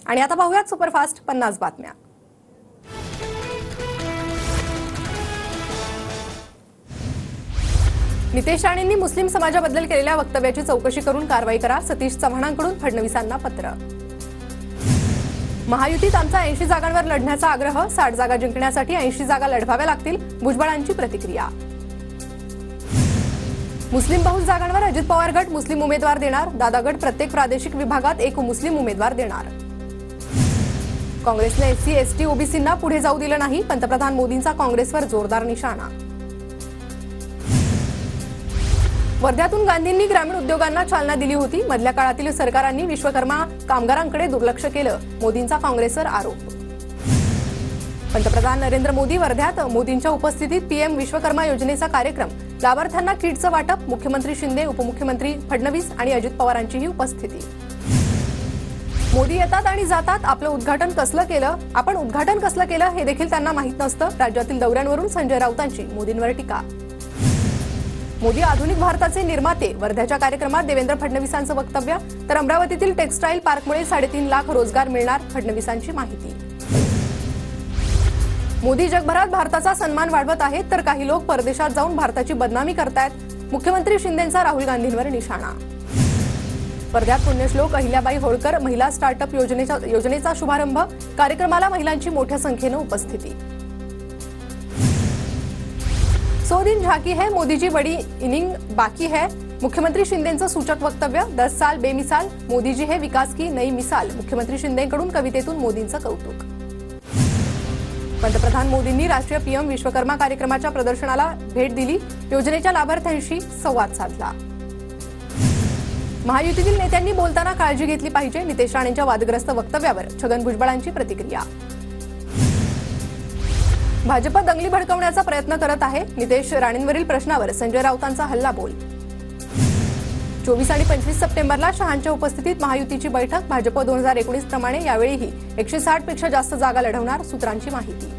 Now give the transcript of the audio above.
आणि आता पाहूयात सुपरफास्ट 50 बातम्या। नितेश राणेंनी मुस्लिम समाजाबद्दल केलेल्या वक्तव्याची चौकशी करून कारवाई करा, सतीश चव्हाणांकडून फडणवीसांना पत्र। महायुतीत आमचा 80 जागांवर लढण्याचा आग्रह, 60 जागा जिंकण्यासाठी 80 जागा लढवाव्या लागतील, भुजबळांची प्रतिक्रिया। मुस्लिम बहुल जागांवर अजित पवार गट मुस्लिम उमेदवार देणार, दादा गट प्रत्येक प्रादेशिक विभागात एक मुस्लिम उमेदवार देणार। काँग्रेसने एससी एसटी ओबीसींना पुढे जाऊ दिलं नाही, पंतप्रधान मोदींचा काँग्रेसवर जोरदार निशाणा। वर्ध्यातून गांधींनी ग्रामीण उद्योगांना चालना दिली होती, मधल्या काळातील सरकारांनी विश्वकर्मा कामगारांकडे दुर्लक्ष केलं, मोदींचा काँग्रेसवर आरोप। पंतप्रधान नरेंद्र मोदी वर्ध्यात, मोदींच्या उपस्थितीत पीएम विश्वकर्मा योजनेचा कार्यक्रम, लाभार्थ्यांना किटचं वाटप, मुख्यमंत्री शिंदे, उपमुख्यमंत्री फडणवीस आणि अजित पवारांचीही उपस्थिती। मोदी येतात आणि जातात, आपलं उद्घाटन कसलं केलं, आपण उद्घाटन कसलं केलं हे देखील त्यांना माहीत नसतं, राज्यातील दौऱ्यांवरून संजय राऊतांची मोदींवर टीका। मोदी आधुनिक भारताचे निर्माते, वर्ध्याच्या कार्यक्रमात देवेंद्र फडणवीसांचं वक्तव्य, तर अमरावतीतील टेक्सटाईल पार्कमुळे 3.5 लाख रोजगार मिळणार, फडणवीसांची माहिती। मोदी जगभरात भारताचा सन्मान वाढवत आहेत, तर काही लोक परदेशात जाऊन भारताची बदनामी करतायत, मुख्यमंत्री शिंदेंचा राहुल गांधींवर निशाणा। वर्ध्यात पुण्यश्लोक अहिल्याबाई होळकर महिला स्टार्टअप योजनेचा शुभारंभ, कार्यक्रमाला महिलांची मोठ्या संख्येने उपस्थिती। 100 दिन झाकी है, मोदी जी बड़ी इनिंग बाकी है, मुख्यमंत्री शिंदेंचं सूचक वक्तव्य, 10 साल बेमिसाल, मोदी जी है विकास की नई मिसाल, मुख्यमंत्री शिंदेंकडून कवितेतून मोदींचं कौतुक। पंतप्रधान मोदींनी राष्ट्रीय पीएम विश्वकर्मा कार्यक्रमाच्या प्रदर्शनाला भेट दिली, योजनेच्या लाभार्थ्यांशी संवाद साधला। महायुतीतील नेत्यांनी बोलताना काळजी घेतली पाहिजे, नितेश राणेंच्या वादग्रस्त वक्तव्यावर छगन भुजबळांची प्रतिक्रिया। भाजप दंगली भडकवण्याचा प्रयत्न करत आहे, नितेश राणेंवरील प्रश्नावर संजय राऊतांचा हल्लाबोल। 24 आणि 25 सप्टेंबरला शहांच्या उपस्थितीत महायुतीची बैठक, भाजप 2019 प्रमाणे यावेळीही 160 पेक्षा जास्त जागा लढवणार, सूत्रांची माहिती।